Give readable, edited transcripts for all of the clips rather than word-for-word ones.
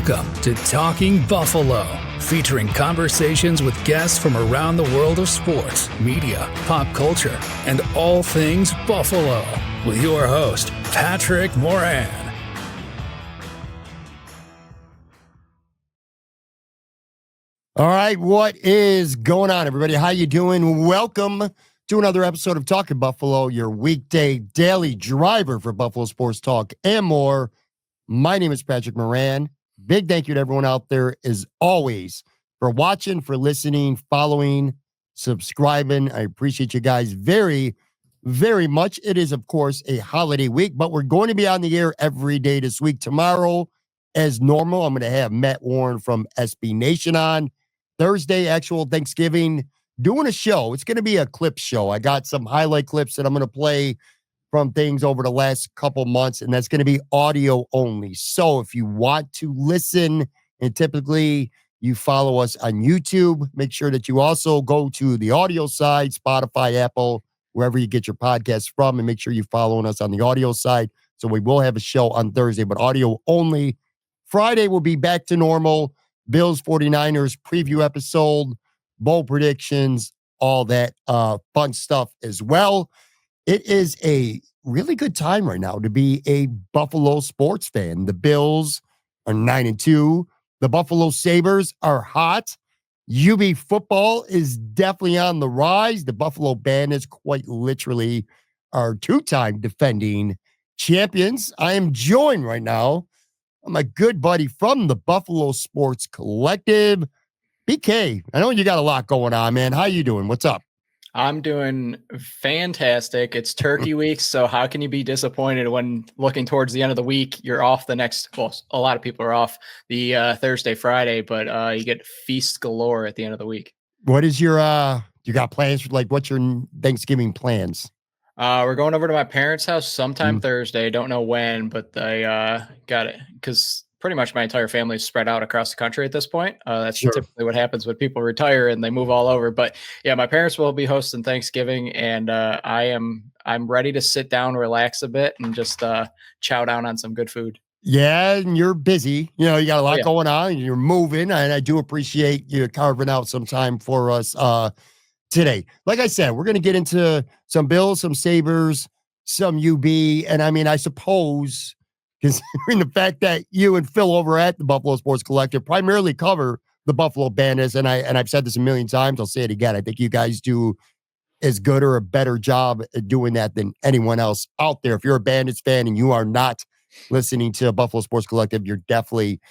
Welcome to Talking Buffalo, featuring conversations with guests from around the world of sports, media, pop culture, and all things Buffalo. With your host, Patrick Moran. All right, what is going on, everybody? How you doing? Welcome to another episode of Talking Buffalo, your weekday daily driver for Buffalo Sports Talk and more. My name is Patrick Moran. Big thank you to everyone out there, as always, for watching, for listening, following, subscribing. I appreciate you guys very, very much. It is, of course, a holiday week, but we're going to be on the air every day this week. Tomorrow, as normal, I'm going to have Matt Warren from SB Nation on. Thursday, actual Thanksgiving, doing a show. It's going to be a clip show. I got some highlight clips that I'm going to play from things over the last couple months, and that's going to be audio only. So if you want to listen, and typically you follow us on YouTube, make sure that you also go to the audio side, Spotify, Apple, wherever you get your podcasts from, and make sure you're following us on the audio side. So we will have a show on Thursday, but audio only. Friday will be back to normal. Bills 49ers preview episode, bowl predictions, all that fun stuff as well. It is a really good time right now to be a Buffalo sports fan. The Bills are 9-2. The Buffalo Sabres are hot. UB football is definitely on the rise. The Buffalo Bandits quite literally are two-time defending champions. I am joined right now by my good buddy from the Buffalo Sports Collective, BK. I know you got a lot going on, man. How you doing? What's up? I'm doing fantastic. It's turkey week, so how can you be disappointed when looking towards the end of the week, you're off the next, well, a lot of people are off the Thursday, Friday, but you get feast galore at the end of the week. What is your, you got plans for, like, what's your Thanksgiving plans? We're going over to my parents' house sometime Thursday. Don't know when, but I got it because pretty much my entire family is spread out across the country at this point. That's typically what happens when people retire and they move all over. But yeah, my parents will be hosting Thanksgiving, and I'm ready to sit down, relax a bit, and just chow down on some good food. Yeah, and you're busy. You know, you got a lot going on, and you're moving, and I do appreciate you carving out some time for us today. Like I said, we're going to get into some Bills, some Sabres, some UB, and I mean, I suppose, considering the fact that you and Phil over at the Buffalo Sports Collective primarily cover the Buffalo Bandits, and I've said this a million times, I'll say it again. I think you guys do as good or a better job at doing that than anyone else out there. If you're a Bandits fan and you are not listening to Buffalo Sports Collective, you're definitely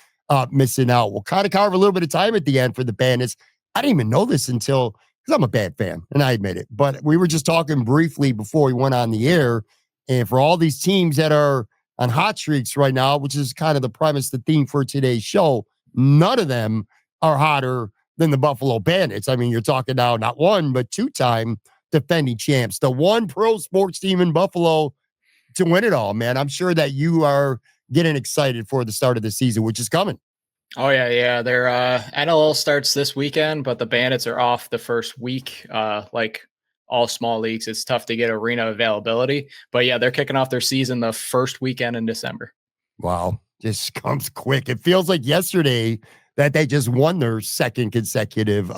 missing out. We'll kind of carve a little bit of time at the end for the Bandits. I didn't even know this until, because I'm a bad fan, and I admit it, but we were just talking briefly before we went on the air, and for all these teams that are on hot streaks right now, which is kind of the premise, the theme for today's show, none of them are hotter than the Buffalo Bandits. I mean, you're talking now not one, but two-time defending champs, the one pro sports team in Buffalo to win it all, man. I'm sure that you are getting excited for the start of the season, which is coming. Oh, yeah. Their NLL starts this weekend, but the Bandits are off the first week. Like all small leagues, it's tough to get arena availability. But yeah, they're kicking off their season the first weekend in December. Wow. Just comes quick. It feels like yesterday that they just won their second consecutive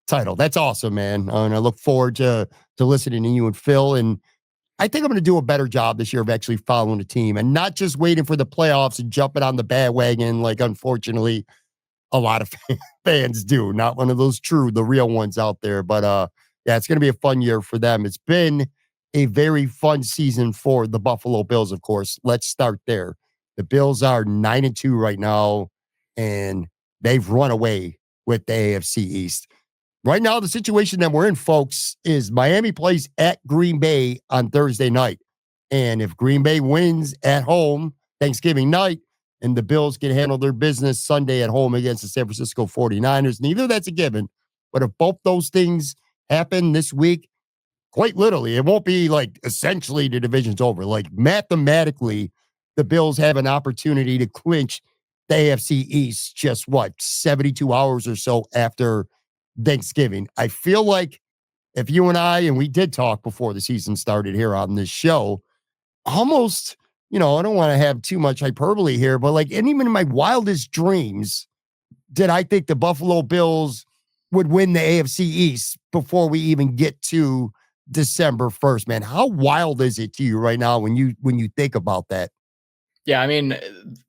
title. That's awesome, man. And I look forward to listening to you and Phil. And I think I'm going to do a better job this year of actually following the team and not just waiting for the playoffs and jumping on the bandwagon like, unfortunately, a lot of fans do. Not one of those the real ones out there. But yeah, it's going to be a fun year for them. It's been a very fun season for the Buffalo Bills, of course. Let's start there. The Bills are 9-2 right now, and they've run away with the AFC East. Right now, the situation that we're in, folks, is Miami plays at Green Bay on Thursday night. And if Green Bay wins at home Thanksgiving night, and the Bills can handle their business Sunday at home against the San Francisco 49ers, neither that's a given. But if both those things happen this week, quite literally, it won't be like essentially the division's over. Like mathematically, the Bills have an opportunity to clinch the AFC East just 72 hours or so after Thanksgiving. I feel like if you and we did talk before the season started here on this show, almost, I don't want to have too much hyperbole here, but like, and even in my wildest dreams, did I think the Buffalo Bills would win the AFC East before we even get to December 1st, man? How wild is it to you right now when you think about that? Yeah, I mean,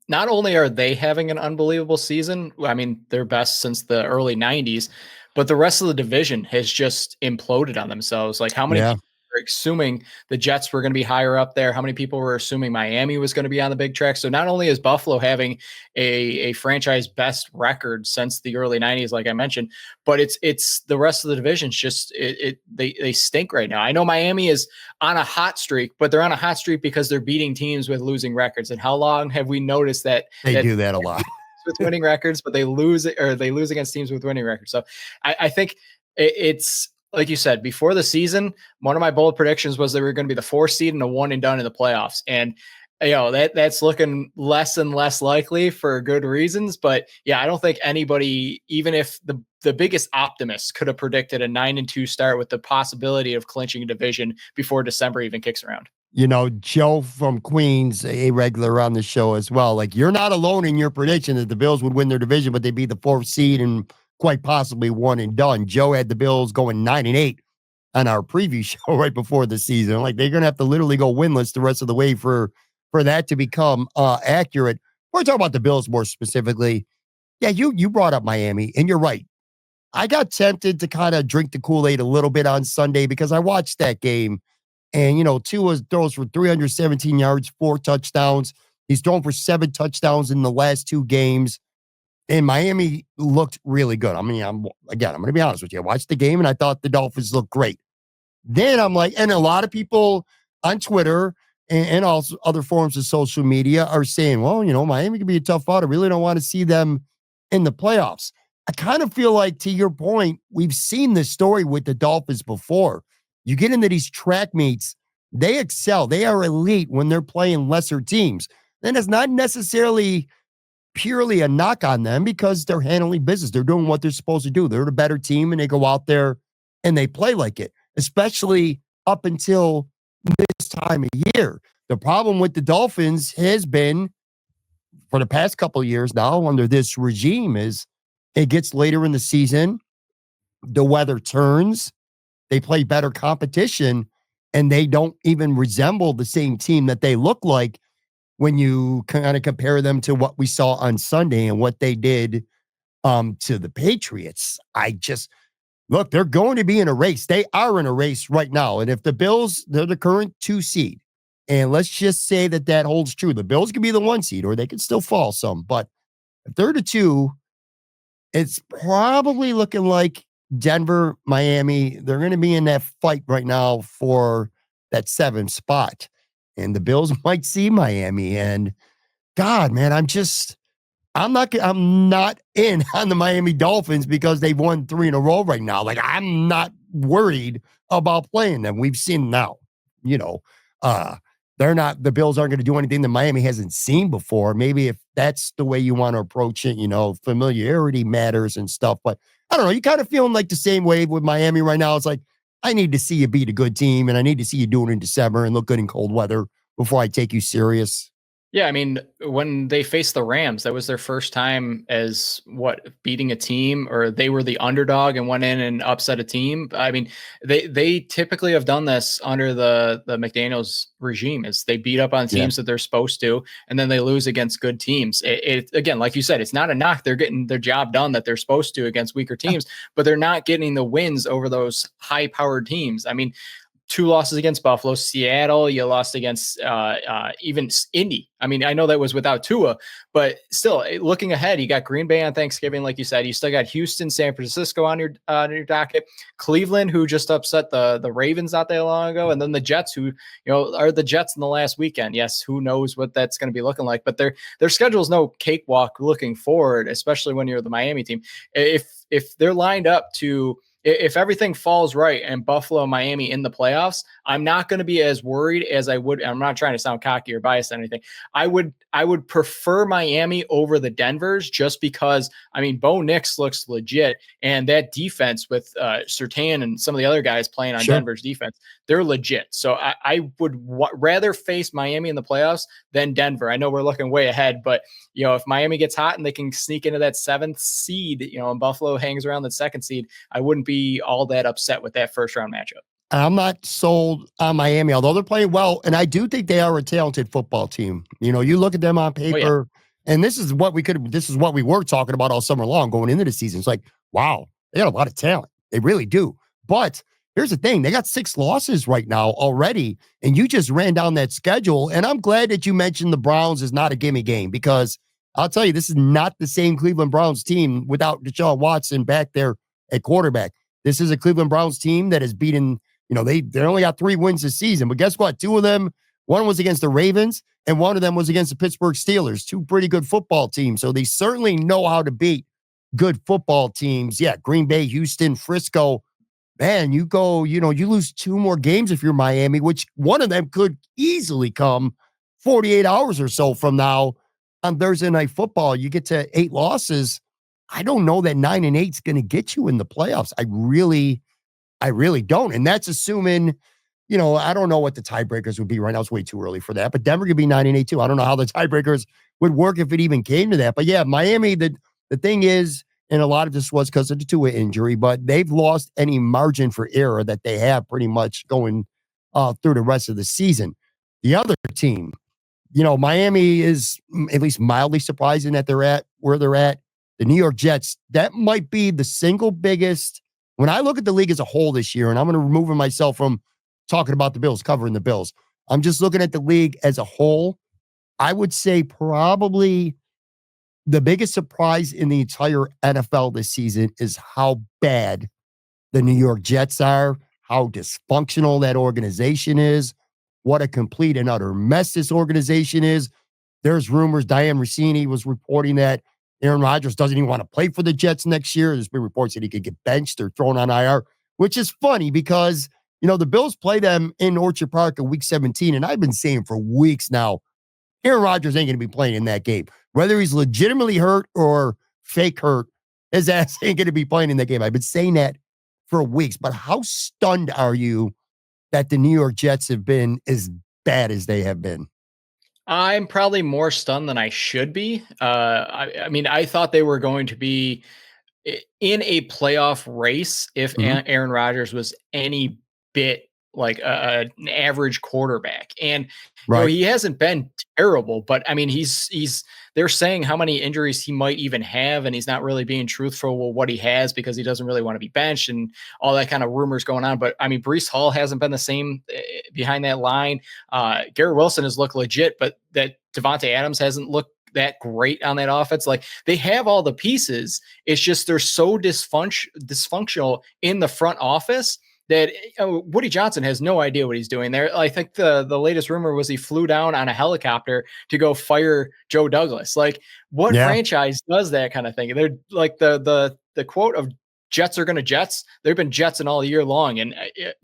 not only are they having an unbelievable season, I mean, their best since the early 90s, but the rest of the division has just imploded on themselves. Like, how many Yeah. people were assuming the Jets were going to be higher up there? How many people were assuming Miami was going to be on the big track? So not only is Buffalo having a franchise best record since the early 90s, like I mentioned, but it's the rest of the division's just they stink right now. I know Miami is on a hot streak, but they're on a hot streak because they're beating teams with losing records. And how long have we noticed that They do that a lot. with winning records, but they lose against teams with winning records? So I think it's like you said before the season. One of my bold predictions was they were going to be the 4th seed and a one and done in the playoffs, and that's looking less and less likely for good reasons. But yeah, I don't think anybody, even if the biggest optimist, could have predicted a 9-2 start with the possibility of clinching a division before December even kicks around. Joe from Queens, a regular on the show as well. Like, you're not alone in your prediction that the Bills would win their division, but they'd be the 4th seed and quite possibly one and done. Joe had the Bills going 9-8 on our preview show right before the season. Like, they're going to have to literally go winless the rest of the way for that to become accurate. We're talking about the Bills more specifically. Yeah, you brought up Miami, and you're right. I got tempted to kind of drink the Kool-Aid a little bit on Sunday because I watched that game. And, Tua throws for 317 yards, 4 touchdowns. He's thrown for 7 touchdowns in the last 2 games. And Miami looked really good. I mean, I'm going to be honest with you. I watched the game and I thought the Dolphins looked great. Then I'm like, and a lot of people on Twitter and also other forms of social media are saying, well, Miami could be a tough out. I really don't want to see them in the playoffs. I kind of feel like, to your point, we've seen this story with the Dolphins before. You get into these track meets, they excel. They are elite when they're playing lesser teams. Then it's not necessarily purely a knock on them because they're handling business. They're doing what they're supposed to do. They're the better team and they go out there and they play like it, especially up until this time of year. The problem with the Dolphins has been, for the past couple of years now under this regime, is it gets later in the season, the weather turns, they play better competition, and they don't even resemble the same team that they look like when you kind of compare them to what we saw on Sunday and what they did to the Patriots. Look, they're going to be in a race. They are in a race right now. And if the Bills, they're the current 2 seed, and let's just say that holds true. The Bills could be the 1 seed, or they could still fall some. But if they're the 2, it's probably looking like Denver, Miami, they're going to be in that fight right now for that 7th spot. And the Bills might see Miami. And God, man, I'm not in on the Miami Dolphins because they've won 3 in a row right now. Like, I'm not worried about playing them. We've seen now, the Bills aren't going to do anything that Miami hasn't seen before. Maybe if that's the way you want to approach it, familiarity matters and stuff. But I don't know. You kind of feeling like the same way with Miami right now. It's like, I need to see you beat a good team and I need to see you do it in December and look good in cold weather before I take you serious. Yeah, I mean, when they faced the Rams, that was their first time as beating a team, or they were the underdog and went in and upset a team. I mean, they typically have done this under the McDaniels regime, is they beat up on teams that they're supposed to, and then they lose against good teams. It again, like you said, it's not a knock. They're getting their job done that they're supposed to against weaker teams, but they're not getting the wins over those high-powered teams. I mean, 2 losses against Buffalo, Seattle, you lost against even Indy. I mean, I know that was without Tua, but still, looking ahead, you got Green Bay on Thanksgiving, like you said. You still got Houston, San Francisco on your docket, Cleveland, who just upset the Ravens not that long ago, and then the Jets, who are the Jets in the last weekend. Yes, who knows what that's going to be looking like, but their schedule is no cakewalk looking forward, especially when you're the Miami team. If they're lined up to, if everything falls right and Buffalo and Miami in the playoffs, I'm not going to be as worried as I would. I'm not trying to sound cocky or biased or anything. I would prefer Miami over the Denvers, just because, I mean, Bo Nix looks legit, and that defense with Surtain and some of the other guys playing on Denver's defense, they're legit. So I would rather face Miami in the playoffs than Denver. I know we're looking way ahead, but if Miami gets hot and they can sneak into that 7th seed, and Buffalo hangs around the 2nd seed, I wouldn't be all that upset with that first round matchup. I'm not sold on Miami, although they're playing well, and I do think they are a talented football team. You look at them on paper, and this is what we were talking about all summer long going into the season. It's like, wow, they got a lot of talent. They really do. But here's the thing. They got 6 losses right now already, and you just ran down that schedule, and I'm glad that you mentioned the Browns is not a gimme game, because I'll tell you, this is not the same Cleveland Browns team without Deshaun Watson back there at quarterback. This is a Cleveland Browns team that has beaten they only got 3 wins this season, but guess what? 2 of them, one was against the Ravens and one of them was against the Pittsburgh Steelers, 2 pretty good football teams. So they certainly know how to beat good football teams. Yeah, Green Bay, Houston, Frisco. Man, you lose 2 more games if you're Miami, which one of them could easily come 48 hours or so from now on Thursday Night Football. You get to 8 losses. I don't know that 9-8 is going to get you in the playoffs. I really don't. And that's assuming, I don't know what the tiebreakers would be right now. It's way too early for that. But Denver could be 9-8 too. I don't know how the tiebreakers would work if it even came to that. But yeah, Miami, the thing is, and a lot of this was because of the Tua injury, but they've lost any margin for error that they have pretty much going through the rest of the season. The other team, Miami is at least mildly surprising that they're at where they're at. The New York Jets, that might be the single biggest. When I look at the league as a whole this year, and I'm going to remove myself from talking about the Bills, covering the Bills, I'm just looking at the league as a whole. I would say probably the biggest surprise in the entire NFL this season is how bad the New York Jets are, how dysfunctional that organization is, what a complete and utter mess this organization is. There's rumors, Diane Rossini was reporting that Aaron Rodgers doesn't even want to play for the Jets next year. There's been reports that he could get benched or thrown on IR, which is funny because, the Bills play them in Orchard Park in week 17. And I've been saying for weeks now, Aaron Rodgers ain't going to be playing in that game. Whether he's legitimately hurt or fake hurt, his ass ain't going to be playing in that game. I've been saying that for weeks. But how stunned are you that the New York Jets have been as bad as they have been? I'm probably more stunned than I should be. I mean, I thought they were going to be in a playoff race if Aaron Rodgers was any bit like an average quarterback. And he hasn't been terrible, but I mean, they're saying how many injuries he might even have, and he's not really being truthful with what he has because he doesn't really want to be benched and all that kind of rumors going on. But I mean, Breece Hall hasn't been the same behind that line. Garrett Wilson has looked legit, but that Devontae Adams hasn't looked that great on that offense. Like, they have all the pieces. It's just they're so dysfunctional in the front office that Woody Johnson has no idea what he's doing there. I think the latest rumor was he flew down on a helicopter to go fire Joe Douglas. Like, what franchise does that kind of thing? They're like the quote of Jets are going to Jets. They've been Jetsing all year long. And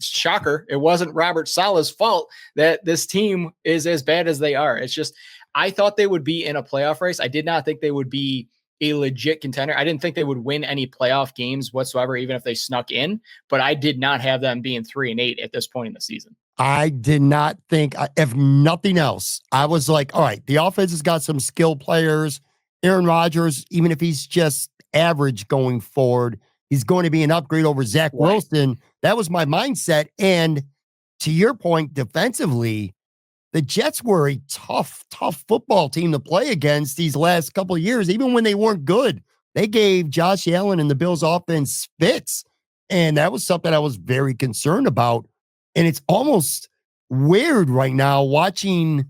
shocker, it wasn't Robert Saleh's fault that this team is as bad as they are. It's just, I thought they would be in a playoff race. I did not think they would be a legit contender. I didn't think they would win any playoff games whatsoever, even if they snuck in, but I did not have them being 3-8 at this point in the season. I did not think, if nothing else, I was like, all right, the offense has got some skill players. Aaron Rodgers, even if he's just average going forward, he's going to be an upgrade over Zach Wilson. That was my mindset. And to your point, defensively, the Jets were a tough football team to play against these last couple of years, even when they weren't good. They gave Josh Allen and the Bills offense fits. And that was something I was very concerned about. And it's almost weird right now watching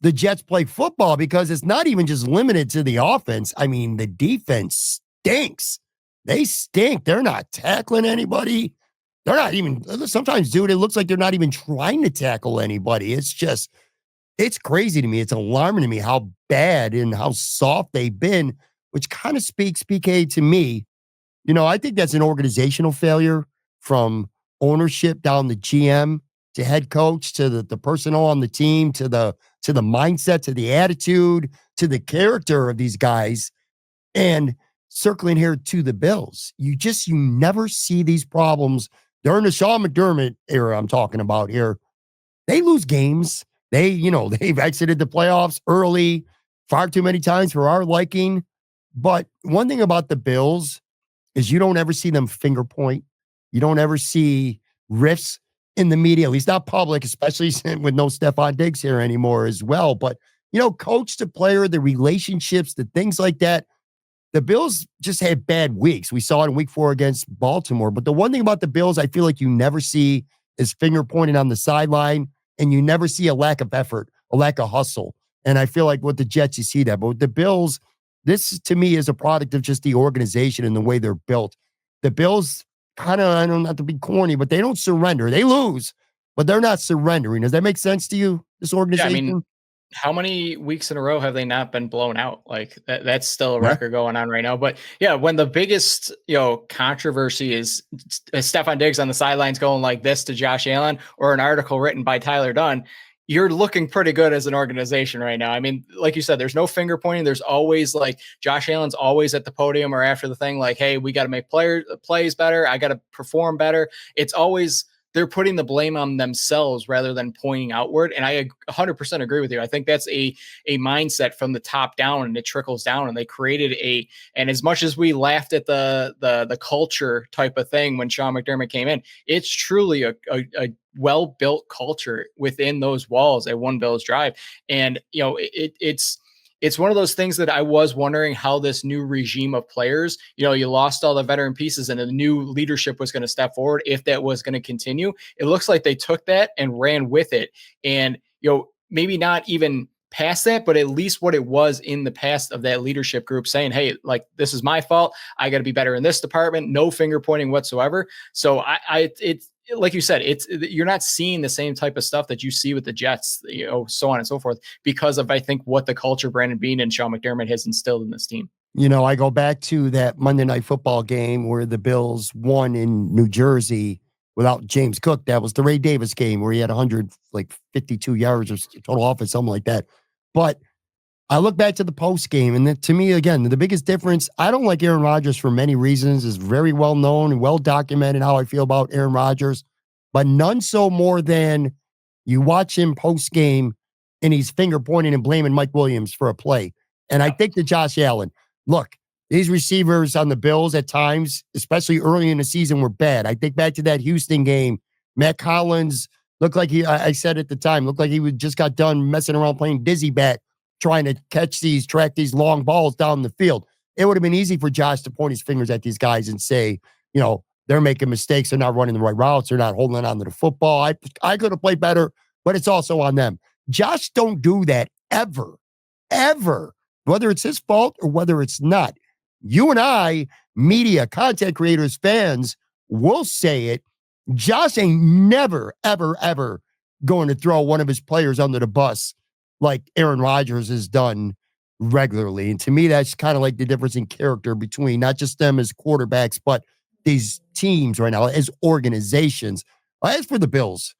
the Jets play football because it's not even just limited to the offense. I mean, the defense stinks. They stink. They're not tackling anybody. They're not even, sometimes, dude, it looks like they're not even trying to tackle anybody. It's just, it's crazy to me. It's alarming to me how bad and how soft they've been, which kind of speaks, PK, to me. I think that's an organizational failure from ownership down the GM to head coach to the personnel on the team to the mindset, to the attitude, to the character of these guys. And circling here to the Bills, you never see these problems during the Sean McDermott era I'm talking about here, they lose games. They've exited the playoffs early far too many times for our liking. But one thing about the Bills is you don't ever see them finger point. You don't ever see riffs in the media, at least not public, especially with no Stephon Diggs here anymore as well. But, coach to player, the relationships, the things like that. The Bills just had bad weeks. We saw it in week 4 against Baltimore. But the one thing about the Bills I feel like you never see is finger pointing on the sideline, and you never see a lack of effort, a lack of hustle. And I feel like with the Jets, you see that. But with the Bills, this to me is a product of just the organization and the way they're built. The Bills kind of, I don't have to be corny, but they don't surrender. They lose, but they're not surrendering. Does that make sense to you, this organization? Yeah, I mean, how many weeks in a row have they not been blown out? Like that's still a record going on right now. But yeah, when the biggest, controversy is Stephon Diggs on the sidelines going like this to Josh Allen, or an article written by Tyler Dunn, you're looking pretty good as an organization right now. I mean, like you said, there's no finger pointing. There's always like Josh Allen's always at the podium or after the thing, like, hey, we got to make plays better. I got to perform better. It's always, they're putting the blame on themselves rather than pointing outward. And I 100% agree with you. I think that's a mindset from the top down, and it trickles down, and they created and as much as we laughed at the culture type of thing when Sean McDermott came in, it's truly a well-built culture within those walls at One Bills Drive. And, it's one of those things that I was wondering how this new regime of players, you lost all the veteran pieces and the new leadership was going to step forward, if that was going to continue. It looks like they took that and ran with it. And, maybe not even past that, but at least what it was in the past of that leadership group saying, hey, like, this is my fault. I got to be better in this department. No finger pointing whatsoever. So it's, like you said, you're not seeing the same type of stuff that you see with the Jets, so on and so forth, because of, I think, what the culture Brandon Beane and Sean McDermott has instilled in this team. I go back to that Monday Night Football game where the Bills won in New Jersey without James Cook. That was the Ray Davis game where he had 152 yards or total offense, something like that. But I look back to the post game, and to me, again, the biggest difference, I don't like Aaron Rodgers for many reasons. It's very well known and well documented how I feel about Aaron Rodgers, but none so more than you watch him post game and he's finger pointing and blaming Mike Williams for a play. And I think to Josh Allen, look, these receivers on the Bills at times, especially early in the season, were bad. I think back to that Houston game, Matt Collins looked like I said at the time, looked like he just got done messing around playing dizzy bat, trying to track these long balls down the field. It would have been easy for Josh to point his fingers at these guys and say, they're making mistakes. They're not running the right routes. They're not holding on to the football. I could have played better, but it's also on them. Josh don't do that ever, whether it's his fault or whether it's not. You and I, media, content creators, fans, will say it. Josh ain't never, ever going to throw one of his players under the bus like Aaron Rodgers has done regularly. And to me, that's kind of like the difference in character between not just them as quarterbacks, but these teams right now as organizations. As for the Bills,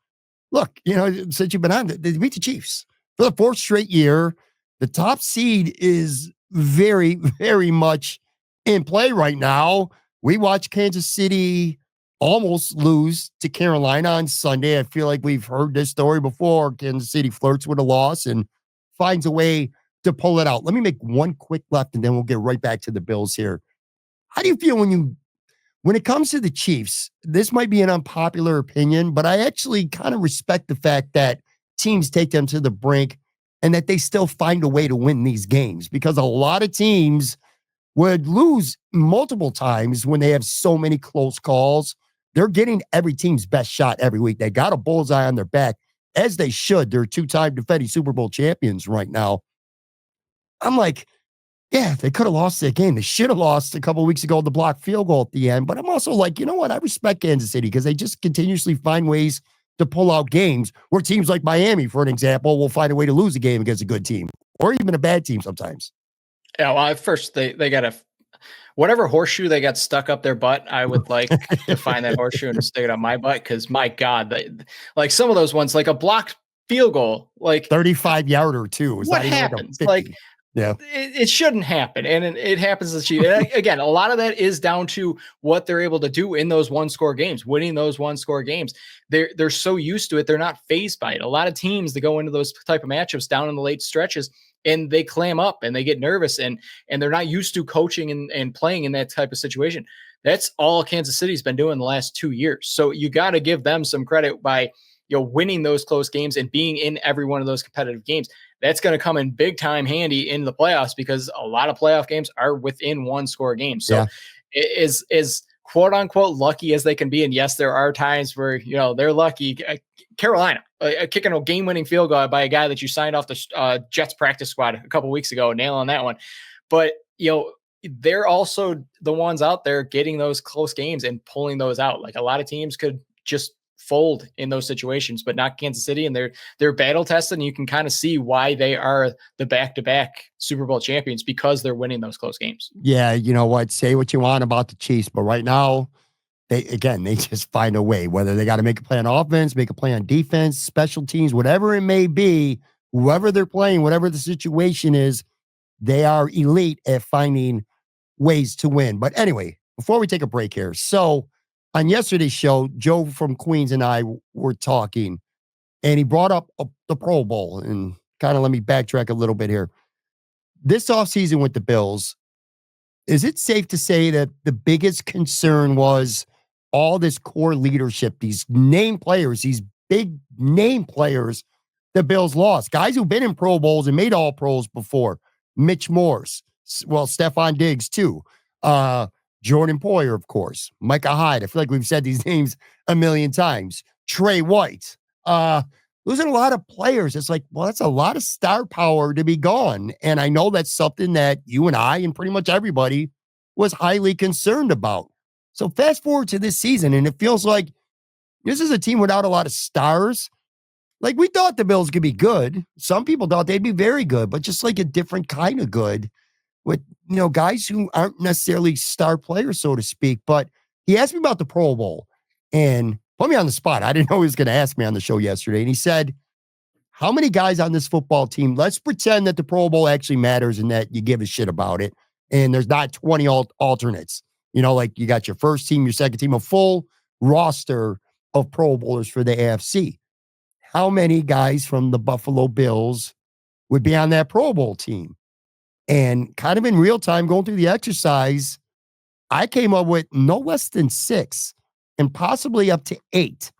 look, since you've been on, they beat the Chiefs for the 4th straight year. The top seed is very, very much in play right now. We watched Kansas City almost lose to Carolina on Sunday. I feel like we've heard this story before. Kansas City flirts with a loss and finds a way to pull it out. Let me make one quick left, and then we'll get right back to the Bills here. How do you feel when it comes to the Chiefs? This might be an unpopular opinion, but I actually kind of respect the fact that teams take them to the brink and that they still find a way to win these games, because a lot of teams would lose multiple times when they have so many close calls. They're getting every team's best shot every week. They got a bullseye on their back, as they should. They're 2-time defending Super Bowl champions right now. I'm like, yeah, they could have lost that game. They should have lost a couple of weeks ago, the blocked field goal at the end. But I'm also like, you know what? I respect Kansas City because they just continuously find ways to pull out games where teams like Miami, for an example, will find a way to lose a game against a good team or even a bad team sometimes. Yeah, well, at first they got to, whatever horseshoe they got stuck up their butt, I would like to find that horseshoe and stick it on my butt, because my God, like some of those ones, like a blocked field goal, like 35-yarder too. What happens? Like Yeah. It shouldn't happen. And it happens this year. Again, a lot of that is down to what they're able to do in those one-score games, winning those one-score games. They're so used to it. They're not fazed by it. A lot of teams that go into those type of matchups down in the late stretches and they clam up and they get nervous and they're not used to coaching and playing in that type of situation. That's all Kansas City's been doing the last 2 years. So you got to give them some credit by, winning those close games and being in every one of those competitive games. That's going to come in big time handy in the playoffs because a lot of playoff games are within one-score games. So is quote unquote lucky as they can be. And yes, there are times where, they're lucky. Carolina, kicking a game-winning field goal by a guy that you signed off the Jets practice squad a couple weeks ago, nailing that one. But, they're also the ones out there getting those close games and pulling those out. Like a lot of teams could just fold in those situations, but not Kansas City. And they're battle tested. And you can kind of see why they are the back-to-back Super Bowl champions because they're winning those close games. Yeah. You know what? Say what you want about the Chiefs, but right now they just find a way, whether they got to make a play on offense, make a play on defense, special teams, whatever it may be, whoever they're playing, whatever the situation is, they are elite at finding ways to win. But anyway, before we take a break here. So on yesterday's show, Joe from Queens and I were talking, and he brought up the Pro Bowl, and kind of let me backtrack a little bit here. This offseason with the Bills, is it safe to say that the biggest concern was all this core leadership, these name players, these big name players the Bills lost? Guys who've been in Pro Bowls and made all pros before. Mitch Morse, Stephon Diggs too. Jordan Poyer, of course. Micah Hyde. I feel like we've said these names a million times. Trey White. Losing a lot of players. It's like, well, that's a lot of star power to be gone. And I know that's something that you and I and pretty much everybody was highly concerned about. So fast forward to this season, and it feels like this is a team without a lot of stars. Like, we thought the Bills could be good. Some people thought they'd be very good, but just like a different kind of good with, guys who aren't necessarily star players, so to speak. But he asked me about the Pro Bowl and put me on the spot. I didn't know he was going to ask me on the show yesterday. And he said, how many guys on this football team, let's pretend that the Pro Bowl actually matters and that you give a shit about it. And there's not 20 alternates. Like you got your first team, your second team, a full roster of Pro Bowlers for the AFC. How many guys from the Buffalo Bills would be on that Pro Bowl team? And kind of in real time, going through the exercise, I came up with no less than 6 and possibly up to 8.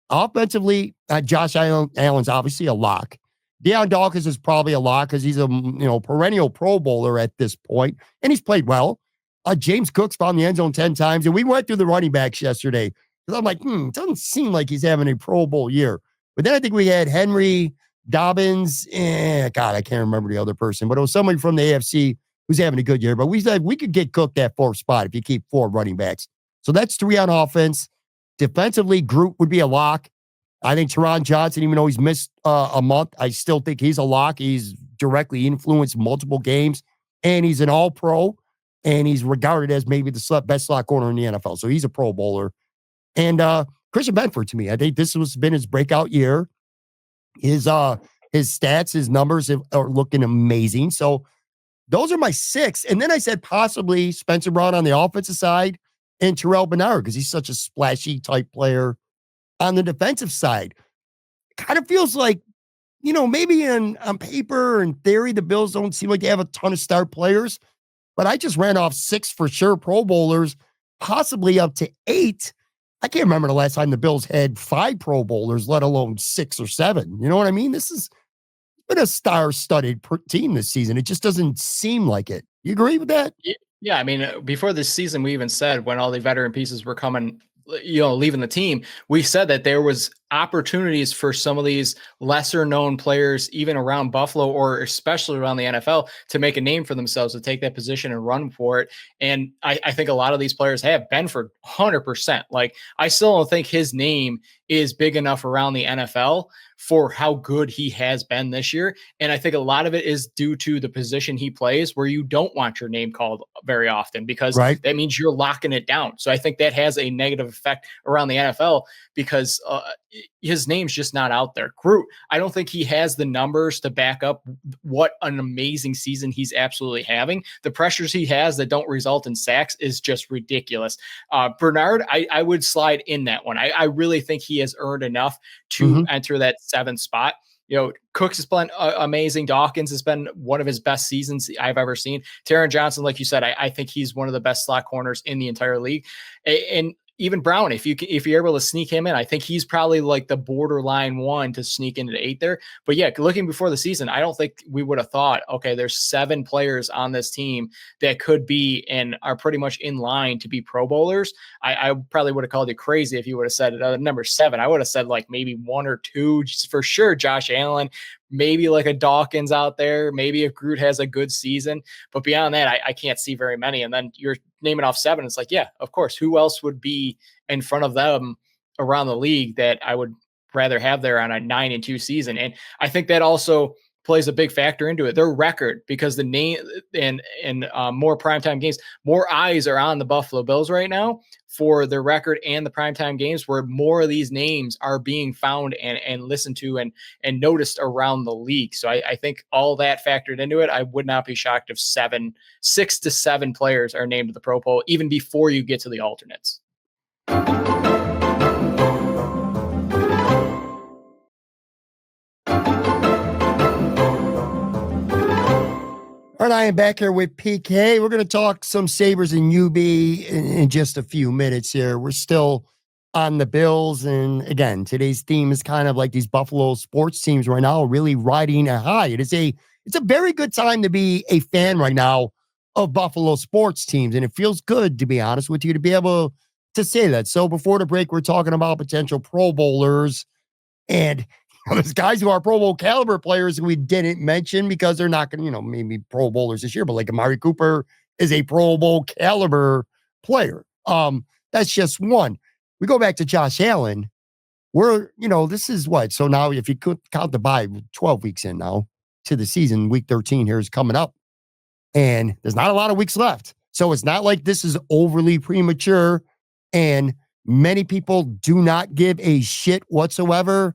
Offensively, Josh Allen's obviously a lock. Deion Dawkins is probably a lock because he's a perennial Pro Bowler at this point, and he's played well. James Cook's found the end zone 10 times, and we went through the running backs yesterday because I'm like, it doesn't seem like he's having a Pro Bowl year. But then I think we had Henry, Dobbins, God, I can't remember the other person, but it was somebody from the AFC who's having a good year. But we said we could get cooked at 4th spot if you keep 4 running backs. So that's 3 on offense. Defensively, Groot would be a lock. I think Teron Johnson, even though he's missed a month, I still think he's a lock. He's directly influenced multiple games, and he's an all-pro, and he's regarded as maybe the best slot corner in the NFL. So he's a Pro Bowler. And Christian Benford, to me, I think this has been his breakout year. His stats, his numbers are looking amazing. So those are my 6. And then I said possibly Spencer Brown on the offensive side and Terrell Bernard because he's such a splashy type player on the defensive side. Kind of feels like, maybe on paper and theory, the Bills don't seem like they have a ton of star players, but I just ran off 6 for sure Pro Bowlers, possibly up to 8. I can't remember the last time the Bills had 5 Pro Bowlers, let alone 6 or 7. You know what I mean? This has been a star-studded team this season. It just doesn't seem like it. You agree with that? Yeah. I mean, before this season, we even said when all the veteran pieces were coming, leaving the team, we said that there was opportunities for some of these lesser known players, even around Buffalo or especially around the NFL, to make a name for themselves, to take that position and run for it. And I think a lot of these players have. Benford, 100%. Like, I still don't think his name is big enough around the NFL for how good he has been this year. And I think a lot of it is due to the position he plays, where you don't want your name called very often because that means you're locking it down. So I think that has a negative effect around the NFL because his name's just not out there. Groot, I don't think he has the numbers to back up what an amazing season he's absolutely having. The pressures he has that don't result in sacks is just ridiculous. Bernard, I would slide in that one. I really think he has earned enough to enter that 7th spot. Cooks has been amazing. Dawkins has been one of his best seasons I've ever seen. Taron Johnson, like you said, I think he's one of the best slot corners in the entire league. And even Brown, if you're able to sneak him in, I think he's probably like the borderline one to sneak into the 8 there. But yeah, looking before the season, I don't think we would have thought, okay, there's 7 players on this team that could be and are pretty much in line to be Pro Bowlers. I probably would have called you crazy if you would have said number 7. I would have said like maybe 1 or 2, just for sure. Josh Allen, maybe like a Dawkins out there, maybe if Groot has a good season. But beyond that, I can't see very many. And then you're naming off 7. It's like, yeah, of course. Who else would be in front of them around the league that I would rather have there on a 9-2 season? And I think that also plays a big factor into it. Their record, because the name and more primetime games, more eyes are on the Buffalo Bills right now for their record and the primetime games, where more of these names are being found and listened to and noticed around the league. So I think all that factored into it. I would not be shocked if 6 to 7 players are named to the Pro Bowl, even before you get to the alternates. All right, I am back here with PK. We're going to talk some Sabres and UB in just a few minutes here. We're still on the Bills. And again, today's theme is kind of like these Buffalo sports teams right now really riding a high. It's a very good time to be a fan right now of Buffalo sports teams. And it feels good, to be honest with you, to be able to say that. So before the break, we're talking about potential Pro Bowlers. And there's guys who are Pro Bowl caliber players who we didn't mention because they're not going to, maybe Pro Bowlers this year, but like Amari Cooper is a Pro Bowl caliber player. That's just one. We go back to Josh Allen. This is what? So now if you could count the bye, 12 weeks in now to the season, week 13 here is coming up. And there's not a lot of weeks left. So it's not like this is overly premature. And many people do not give a shit whatsoever.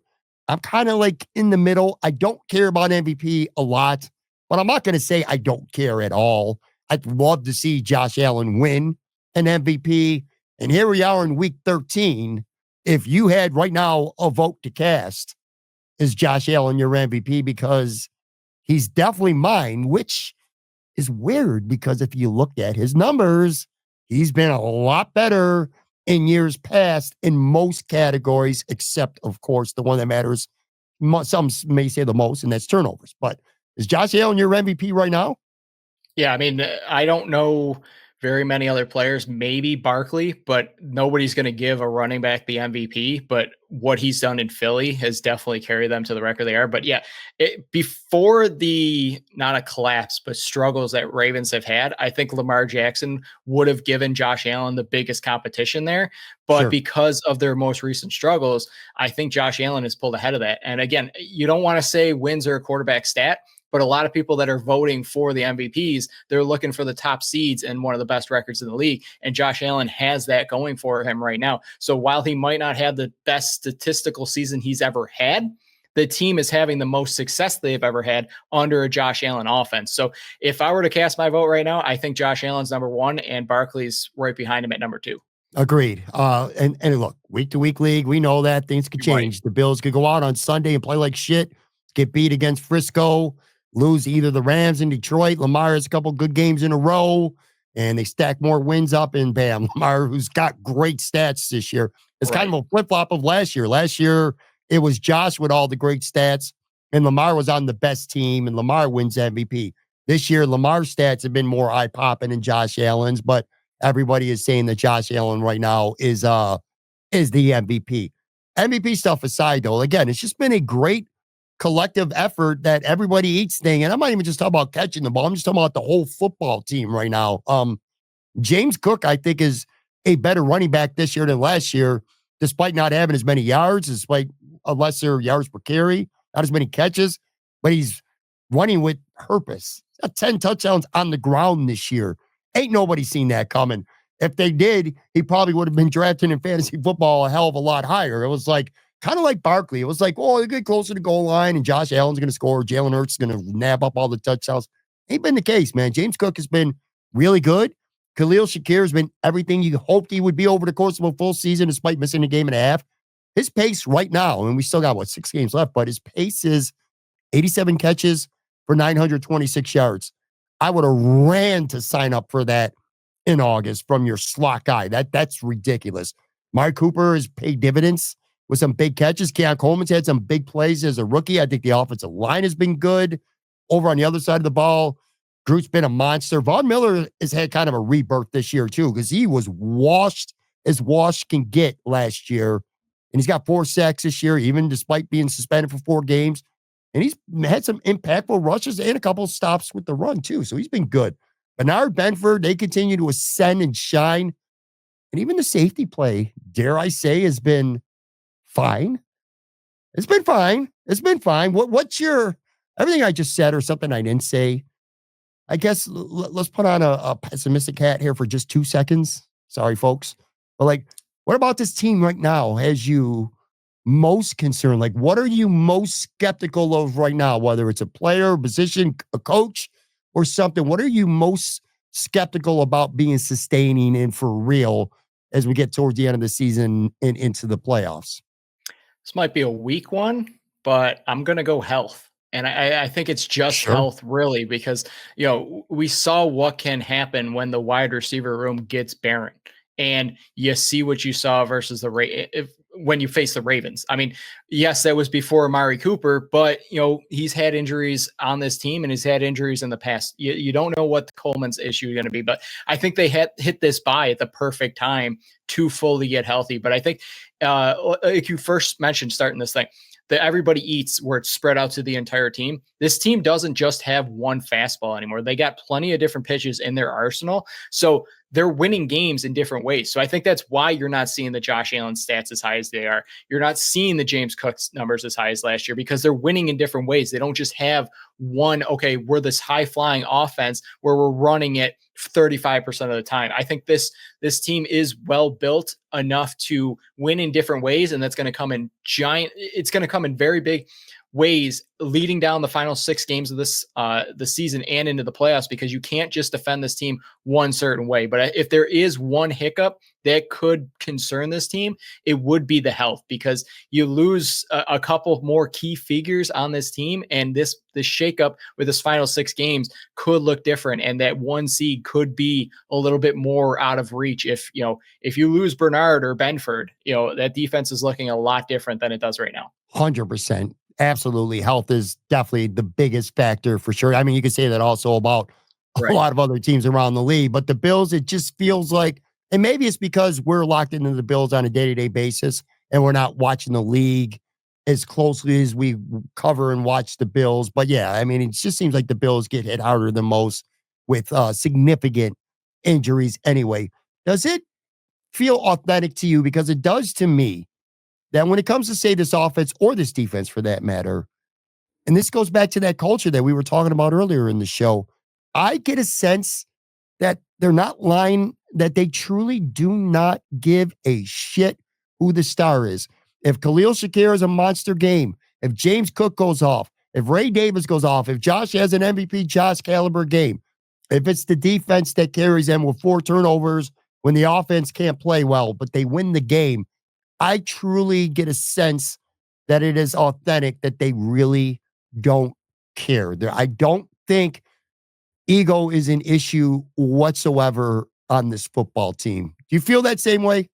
I'm kind of like in the middle. I don't care about MVP a lot, but I'm not going to say I don't care at all. I'd love to see Josh Allen win an MVP. And here we are in week 13. If you had right now a vote to cast, is Josh Allen your MVP? Because he's definitely mine, which is weird because if you look at his numbers, he's been a lot better in years past in most categories, except, of course, the one that matters. Some may say the most, and that's turnovers. But is Josh Allen your MVP right now? Yeah, I mean, I don't know very many other players, maybe Barkley, but nobody's going to give a running back the MVP. But what he's done in Philly has definitely carried them to the record they are. But yeah, before the, not a collapse, but struggles that Ravens have had, I think Lamar Jackson would have given Josh Allen the biggest competition there. But because of their most recent struggles, I think Josh Allen has pulled ahead of that. And again, you don't want to say wins are a quarterback stat, but a lot of people that are voting for the MVPs, they're looking for the top seeds and one of the best records in the league. And Josh Allen has that going for him right now. So while he might not have the best statistical season he's ever had, the team is having the most success they've ever had under a Josh Allen offense. So if I were to cast my vote right now, I think Josh Allen's number 1 and Barkley's right behind him at number 2. Agreed. And look, week to week league, we know that things could change. Right. The Bills could go out on Sunday and play like shit, get beat against Frisco, lose either the Rams in Detroit. Lamar has a couple good games in a row, and they stack more wins up, and bam, Lamar, who's got great stats this year. It's kind of a flip-flop of last year. Last year, it was Josh with all the great stats, and Lamar was on the best team, and Lamar wins MVP. This year, Lamar's stats have been more eye-popping than Josh Allen's, but everybody is saying that Josh Allen right now is the MVP. MVP stuff aside, though, again, it's just been a great collective effort that everybody eats thing. And I'm not even just talking about catching the ball. I'm just talking about the whole football team right now. James Cook, I think, is a better running back this year than last year, despite not having as many yards, despite a lesser yards per carry, not as many catches, but he's running with purpose. He's got 10 touchdowns on the ground this year. Ain't nobody seen that coming. If they did, he probably would have been drafted in fantasy football a hell of a lot higher. It was like kind of like Barkley. It was like, oh, they get closer to goal line and Josh Allen's going to score. Jalen Hurts is going to nab up all the touchdowns. Ain't been the case, man. James Cook has been really good. Khalil Shakir has been everything you hoped he would be over the course of a full season, despite missing a game and a half. His pace right now, and we still got, 6 games left, but his pace is 87 catches for 926 yards. I would have ran to sign up for that in August from your slot guy. That's ridiculous. Mark Cooper has paid dividends with some big catches. Keon Coleman's had some big plays as a rookie. I think the offensive line has been good. Over on the other side of the ball, Groot's been a monster. Von Miller has had kind of a rebirth this year, too, because he was washed as wash can get last year. And he's got 4 sacks this year, even despite being suspended for 4 games. And he's had some impactful rushes and a couple of stops with the run, too. So he's been good. Bernard Benford, they continue to ascend and shine. And even the safety play, dare I say, has been fine. It's been fine. It's been fine. What's your, everything I just said or something I didn't say? I guess let's put on a pessimistic hat here for just 2 seconds. Sorry, folks. But like, what about this team right now has you most concerned? Like, what are you most skeptical of right now? Whether it's a player, position, a coach, or something. What are you most skeptical about being sustaining and for real as we get towards the end of the season and into the playoffs? This might be a weak one, but I'm going to go health. And I think it's just health, really, because, we saw what can happen when the wide receiver room gets barren. And you see what you saw versus when you face the Ravens. I mean, yes, that was before Amari Cooper, but he's had injuries on this team and he's had injuries in the past. You don't know what Coleman's issue is going to be, but I think they hit this by at the perfect time to fully get healthy. But I think, like you first mentioned, starting this thing, that everybody eats where it's spread out to the entire team. This team doesn't just have one fastball anymore. They got plenty of different pitches in their arsenal. So they're winning games in different ways. So I think that's why you're not seeing the Josh Allen stats as high as they are. You're not seeing the James Cook's numbers as high as last year because they're winning in different ways. They don't just have one, okay, we're this high flying offense where we're running it 35% of the time. I think this team is well built enough to win in different ways. And that's going to come in it's going to come in very big ways leading down the final 6 games of this the season and into the playoffs, because you can't just defend this team one certain way. But if there is one hiccup that could concern this team, it would be the health, because you lose a couple more key figures on this team, and this shakeup with this final 6 games could look different, and that 1 seed could be a little bit more out of reach. If you lose Bernard or Benford, that defense is looking a lot different than it does right now. 100%. Absolutely. Health is definitely the biggest factor for sure. I mean, you could say that also about a lot of other teams around the league, but the Bills, it just feels like, and maybe it's because we're locked into the Bills on a day-to-day basis and we're not watching the league as closely as we cover and watch the Bills. But yeah, I mean, it just seems like the Bills get hit harder than most with significant injuries anyway. Does it feel authentic to you? Because it does to me. That when it comes to, say, this offense or this defense for that matter, and this goes back to that culture that we were talking about earlier in the show, I get a sense that they're not lying, that they truly do not give a shit who the star is. If Khalil Shakir is a monster game, if James Cook goes off, if Ray Davis goes off, if Josh has an MVP Josh caliber game, if it's the defense that carries them with 4 turnovers when the offense can't play well, but they win the game, I truly get a sense that it is authentic, that they really don't care. I don't think ego is an issue whatsoever on this football team. Do you feel that same way?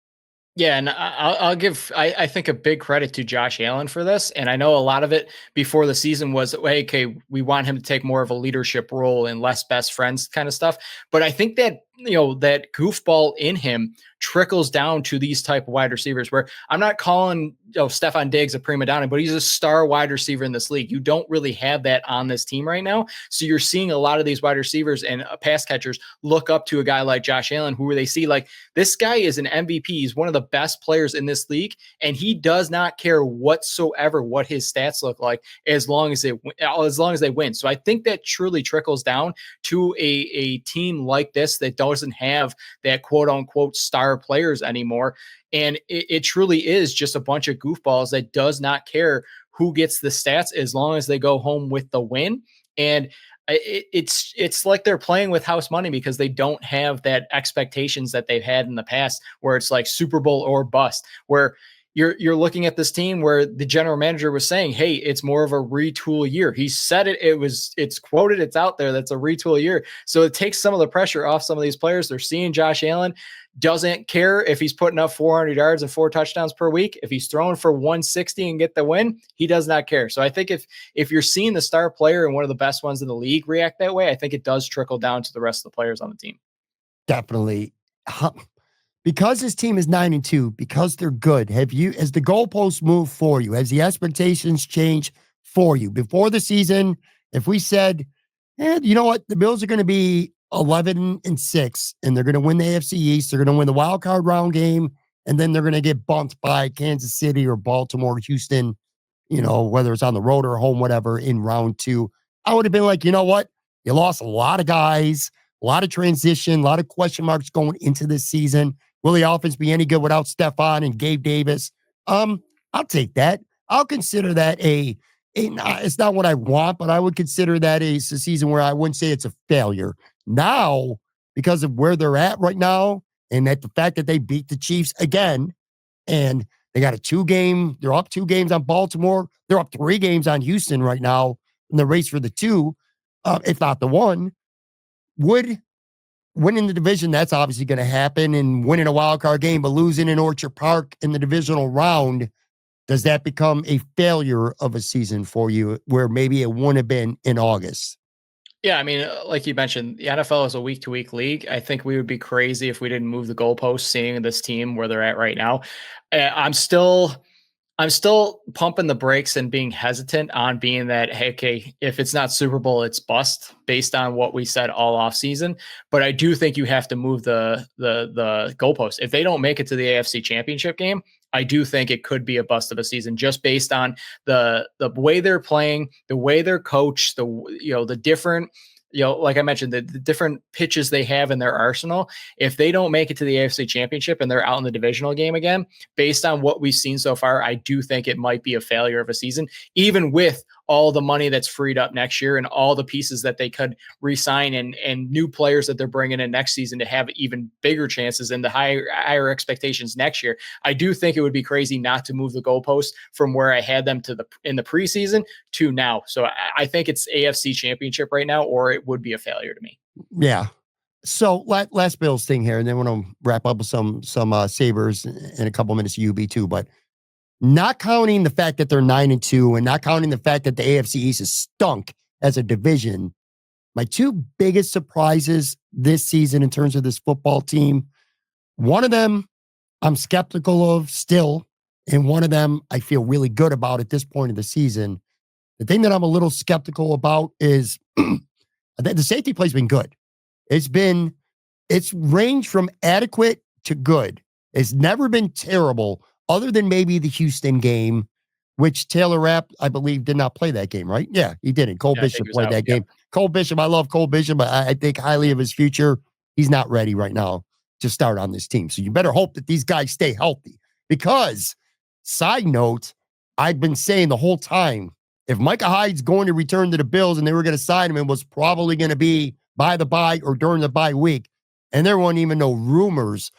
Yeah, and I'll give, I think, a big credit to Josh Allen for this. And I know a lot of it before the season was, hey, okay, we want him to take more of a leadership role and less best friends kind of stuff. But I think that, that goofball in him trickles down to these type of wide receivers, where I'm not calling Stephon Diggs a prima donna, but he's a star wide receiver in this league. You don't really have that on this team right now. So you're seeing a lot of these wide receivers and pass catchers look up to a guy like Josh Allen, who they see like, this guy is an MVP. He's one of the best players in this league, and he does not care whatsoever what his stats look like as long as they win. So I think that truly trickles down to a team like this that doesn't have that quote unquote star players anymore. And it truly is just a bunch of goofballs that does not care who gets the stats as long as they go home with the win. And it's like they're playing with house money because they don't have that expectations that they've had in the past, where it's like Super Bowl or bust, where you're looking at this team where the general manager was saying, hey, it's more of a retool year. He said it's quoted, it's out there, that's a retool year. So it takes some of the pressure off some of these players. They're seeing Josh Allen doesn't care if he's putting up 400 yards and 4 touchdowns per week. If he's throwing for 160 and get the win, he does not care. So I think if you're seeing the star player and one of the best ones in the league react that way, I think it does trickle down to the rest of the players on the team. Definitely. Because this team is 9-2, because they're good, has the goalposts moved for you? Has the expectations changed for you? Before the season, if we said, you know what, the Bills are going to be 11-6, and they're going to win the AFC East, they're going to win the wild card round game, and then they're going to get bumped by Kansas City or Baltimore, Houston, whether it's on the road or home, whatever, in round 2, I would have been like, you know what, you lost a lot of guys, a lot of transition, a lot of question marks going into this season. Will the offense be any good without Stephon and Gabe Davis? I'll take that. I'll consider that it's not what I want, but I would consider that a season where I wouldn't say it's a failure. Now, because of where they're at right now, and that the fact that they beat the Chiefs again, and they got they're up 2 games on Baltimore. They're up 3 games on Houston right now in the race for the 2, if not the 1. Winning the division, that's obviously going to happen, and winning a wild card game, but losing in Orchard Park in the divisional round, does that become a failure of a season for you where maybe it wouldn't have been in August? Yeah, I mean, like you mentioned, the NFL is a week-to-week league. I think we would be crazy if we didn't move the goalposts seeing this team where they're at right now. I'm still pumping the brakes and being hesitant on being that, hey, okay, if it's not Super Bowl, it's bust based on what we said all off season. But I do think you have to move the goalpost. If they don't make it to the AFC Championship game, I do think it could be a bust of a season just based on the way they're playing, the way they're coached, the different, like I mentioned, the different pitches they have in their arsenal. If they don't make it to the AFC Championship and they're out in the divisional game again, based on what we've seen so far, I do think it might be a failure of a season, even with all the money that's freed up next year and all the pieces that they could re-sign and new players that they're bringing in next season to have even bigger chances and the higher expectations next year. I do think it would be crazy not to move the goalposts from where I had them in the preseason to now. So I think it's AFC Championship right now, or it would be a failure to me. Yeah. So last Bills thing here, and then we're going to wrap up with some Sabres in a couple minutes of UB too, but not counting the fact that they're 9-2 and not counting the fact that the AFC East is stunk as a division, my 2 biggest surprises this season in terms of this football team, one of them I'm skeptical of still, and one of them I feel really good about at this point of the season. The thing that I'm a little skeptical about is the safety play's been good. It's ranged from adequate to good. It's never been terrible, other than maybe the Houston game, which Taylor Rapp, I believe, did not play that game, right? Yeah, he didn't. Cole Bishop played that game. Cole Bishop, I love Cole Bishop, but I think highly of his future. He's not ready right now to start on this team. So you better hope that these guys stay healthy. Because, side note, I've been saying the whole time, if Micah Hyde's going to return to the Bills and they were going to sign him, it was probably going to be by the bye or during the bye week. And there weren't even no rumors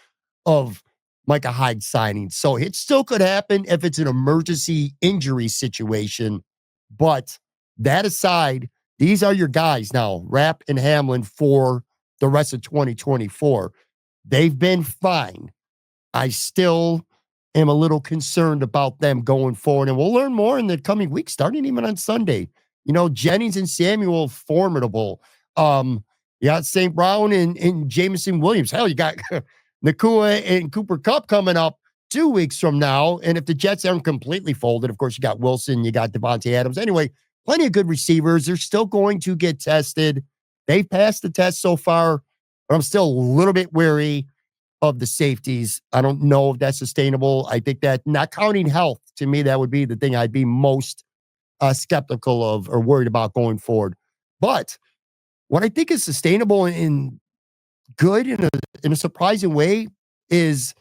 of Micah Hyde signing. So it still could happen if it's an emergency injury situation. But that aside, these are your guys now, Rapp and Hamlin, for the rest of 2024. They've been fine. I still am a little concerned about them going forward. And we'll learn more in the coming weeks, starting even on Sunday. Jennings and Samuel, formidable. You got St. Brown and Jameson Williams. Hell, you got Nakua and Cooper Kupp coming up 2 weeks from now. And if the Jets aren't completely folded, of course, you got Wilson, you got Devontae Adams. Anyway, plenty of good receivers. They're still going to get tested. They've passed the test so far, but I'm still a little bit wary of the safeties. I don't know if that's sustainable. I think that, not counting health, to me, that would be the thing I'd be most skeptical of or worried about going forward. But what I think is sustainable in good in a surprising way is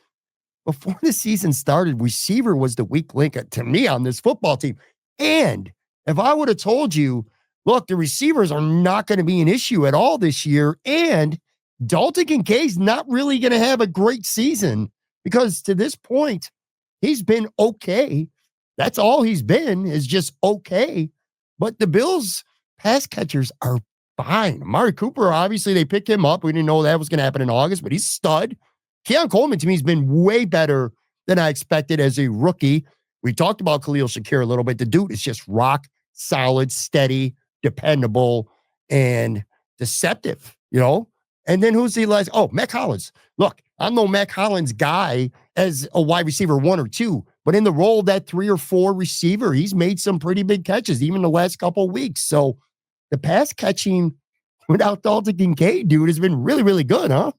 before the season started, receiver was the weak link to me on this football team. And if I would have told you, look, the receivers are not going to be an issue at all this year, and Dalton Kincaid's not really going to have a great season because to this point, he's been okay. That's all he's been is just okay. But the Bills pass catchers are fine. Amari Cooper, obviously, they picked him up. We didn't know that was going to happen in August, but he's a stud. Keon Coleman, to me, has been way better than I expected as a rookie. We talked about Khalil Shakir a little bit. The dude is just rock solid, steady, dependable, and deceptive, And then who's the last? Oh, Matt Collins. Look, I'm no Matt Collins guy as a wide receiver 1 or 2, but in the role of that 3 or 4 receiver, he's made some pretty big catches, even the last couple of weeks. So the pass catching without Dalton Kincaid, dude, has been really, really good, huh?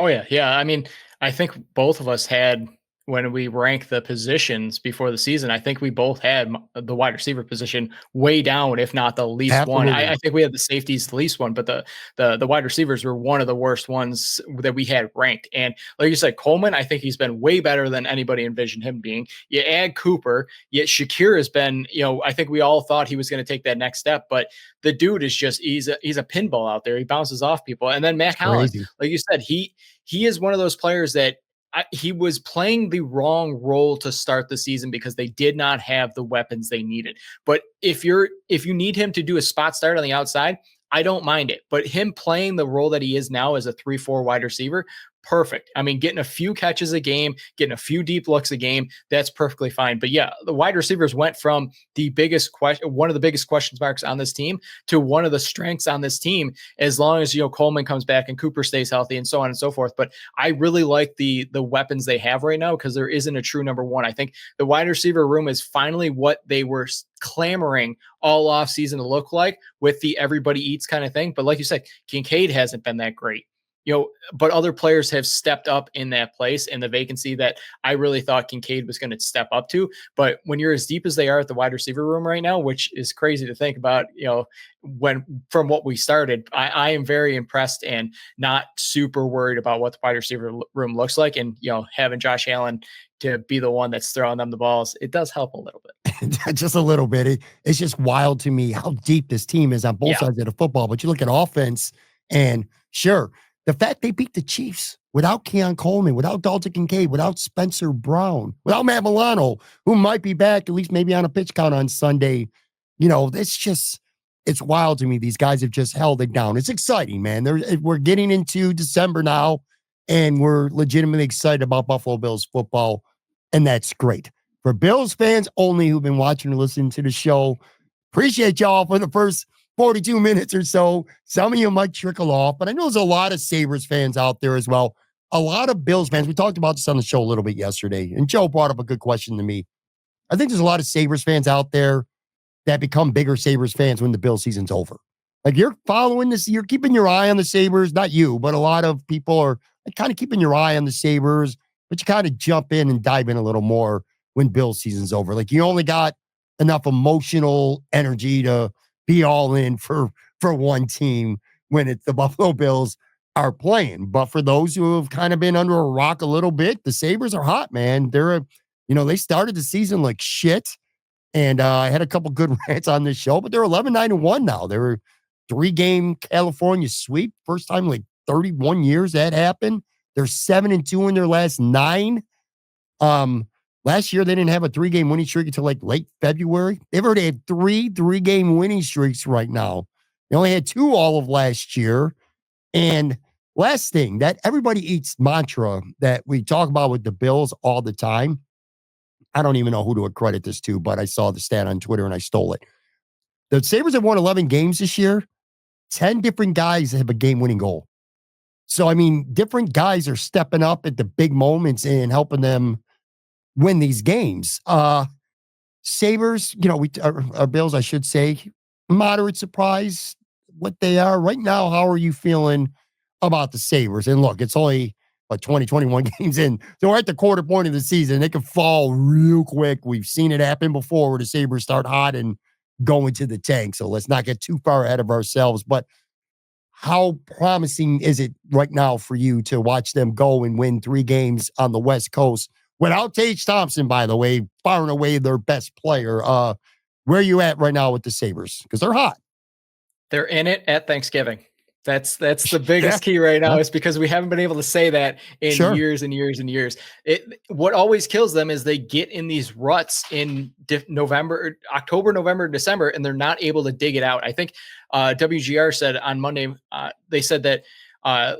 Oh, yeah. Yeah. I mean, I think both of us had, when we ranked the positions before the season, I think we both had the wide receiver position way down, if not the least Absolutely. one. I think we had the safeties the least one, but the wide receivers were one of the worst ones that we had ranked. And like you said, Coleman, I think he's been way better than anybody envisioned him being. You add Cooper, yet Shakir has been, I think we all thought he was going to take that next step, but the dude is just, he's a pinball out there. He bounces off people. And then Matt Collins, like you said, he is one of those players that he was playing the wrong role to start the season because they did not have the weapons they needed. But if you need him to do a spot start on the outside, I don't mind it. But him playing the role that he is now as a 3-4 wide receiver, perfect. I mean, getting a few catches a game, getting a few deep looks a game, that's perfectly fine. But yeah, the wide receivers went from one of the biggest question marks on this team to one of the strengths on this team, as long as, Coleman comes back and Cooper stays healthy and so on and so forth. But I really like the weapons they have right now because there isn't a true number one. I think the wide receiver room is finally what they were clamoring all offseason to look like with the everybody eats kind of thing. But like you said, Kincaid hasn't been that great. But other players have stepped up in that place and the vacancy that I really thought Kincaid was going to step up to. But when you're as deep as they are at the wide receiver room right now, which is crazy to think about, when from what we started, I am very impressed and not super worried about what the wide receiver room looks like. And, having Josh Allen to be the one that's throwing them the balls, it does help a little bit. Just a little bit. It's just wild to me how deep this team is on both sides of the football. But you look at offense and sure, the fact they beat the Chiefs without Keon Coleman, without Dalton Kincaid, without Spencer Brown, without Matt Milano, who might be back at least maybe on a pitch count on Sunday, it's wild to me. These guys have just held it down. It's exciting, man. We're getting into December now, and we're legitimately excited about Buffalo Bills football, and that's great. For Bills fans only who've been watching and listening to the show, appreciate y'all for the first 42 minutes or so. Some of you might trickle off, but I know there's a lot of Sabres fans out there as well. A lot of Bills fans. We talked about this on the show a little bit yesterday, and Joe brought up a good question to me. I think there's a lot of Sabres fans out there that become bigger Sabres fans when the Bills season's over. Like you're following this, you're keeping your eye on the Sabres, not you, but a lot of people are kind of keeping your eye on the Sabres, but you kind of jump in and dive in a little more when Bills season's over. Like you only got enough emotional energy to be all in for one team when it's the Buffalo Bills are playing. But for those who have kind of been under a rock a little bit, the Sabres are hot, man. They started the season like shit. And I had a couple good rants on this show, but they're 11-9-1 now. They were 3-game California sweep. First time in like 31 years that happened. They're 7-2 in their last 9. Last year, they didn't have a 3-game winning streak until like late February. They've already had 3-game winning streaks right now. They only had 2 all of last year. And last thing, that everybody eats mantra that we talk about with the Bills all the time. I don't even know who to accredit this to, but I saw the stat on Twitter and I stole it. The Sabres have won 11 games this year. 10 different guys have a game-winning goal. So, I mean, different guys are stepping up at the big moments and helping them win these games. Sabres, our Bills, I should say, moderate surprise what they are right now. How are you feeling about the Sabres? And look, it's only 21 games in. So we're at the quarter point of the season. They can fall real quick. We've seen it happen before where the Sabres start hot and go into the tank. So let's not get too far ahead of ourselves. But how promising is it right now for you to watch them go and win 3 games on the West Coast without Tage Thompson, by the way, far and away their best player? Where are you at right now with the Sabres? Because they're hot. They're in it at Thanksgiving. That's the biggest key right now, is because we haven't been able to say that in years and years and years. What always kills them is they get in these ruts in October, November, December, and they're not able to dig it out. I think WGR said on Monday, they said that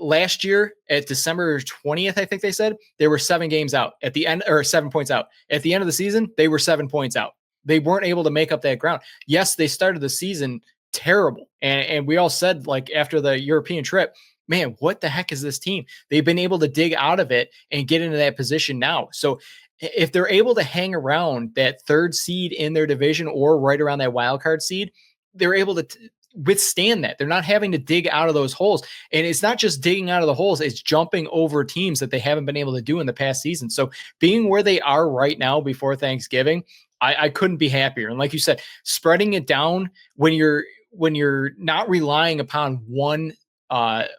last year at December 20th, I think they said they were 7 games out at the end, or 7 points out. At the end of the season, they were 7 points out. They weren't able to make up that ground. Yes, they started the season terrible. And we all said, like, after the European trip, man, what the heck is this team? They've been able to dig out of it and get into that position now. So if they're able to hang around that 3rd seed in their division or right around that wild card seed, they're able to withstand that. They're not having to dig out of those holes. And it's not just digging out of the holes, it's jumping over teams that they haven't been able to do in the past season. So being where they are right now before Thanksgiving, I couldn't be happier. And like you said, spreading it down when you're not relying upon one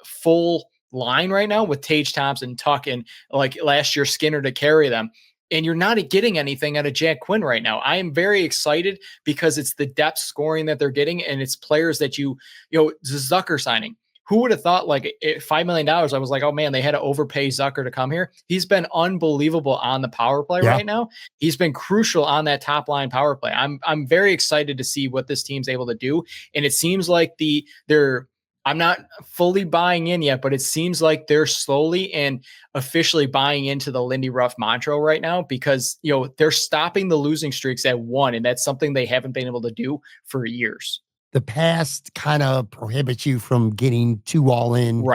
full line right now with Tage Thompson, Tuck, and like last year Skinner to carry them, and you're not getting anything out of Jack Quinn right now. I am very excited because it's the depth scoring that they're getting, and it's players that the Zucker signing. Who would have thought, like, $5 million? I was like, oh man, they had to overpay Zucker to come here. He's been unbelievable on the power play right now. He's been crucial on that top line power play. I'm very excited to see what this team's able to do. And it seems like I'm not fully buying in yet, but it seems like they're slowly and officially buying into the Lindy Ruff mantra right now, because, they're stopping the losing streaks at 1. And that's something they haven't been able to do for years. The past kind of prohibits you from getting too all in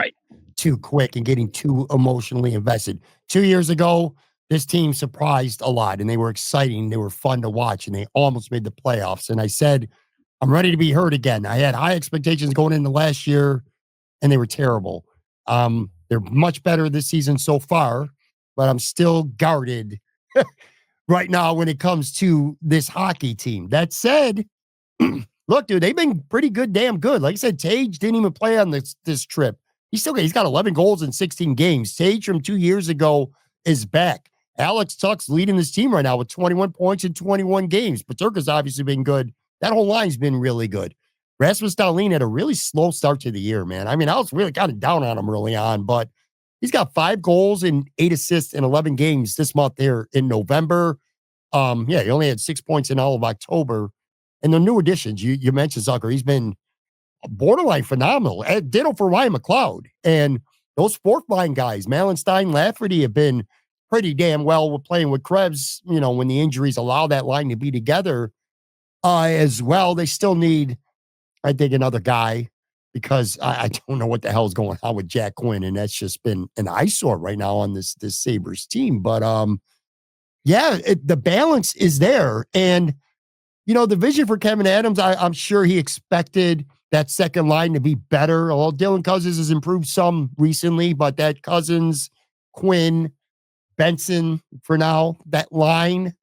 too quick and getting too emotionally invested. 2 years ago, this team surprised a lot, and they were exciting. They were fun to watch, and they almost made the playoffs. And I said, I'm ready to be heard again. I had high expectations going into last year, and they were terrible. They're much better this season so far, but I'm still guarded right now when it comes to this hockey team. That said, look, dude, they've been pretty damn good. Like I said, Tage didn't even play on this trip. He's got 11 goals in 16 games. Tage from 2 years ago is back. Alex Tuck's leading this team right now with 21 points in 21 games. Paterka's obviously been good. That whole line's been really good. Rasmus Dahlin had a really slow start to the year, man. I mean, I was really kind of down on him early on, but he's got 5 goals and 8 assists in 11 games this month there in November. He only had 6 points in all of October. And the new additions, you mentioned Zucker, he's been borderline phenomenal. Ditto for Ryan McLeod. And those 4th line guys, Malenstein, Lafferty, have been pretty damn well with playing with Krebs, when the injuries allow that line to be together as well. They still need, I think, another guy, because I don't know what the hell's going on with Jack Quinn. And that's just been an eyesore right now on this Sabres team. But the balance is there. And the vision for Kevin Adams, I'm sure he expected that second line to be better. Although Dylan Cousins has improved some recently, but that Cousins, Quinn, Benson, for now, that line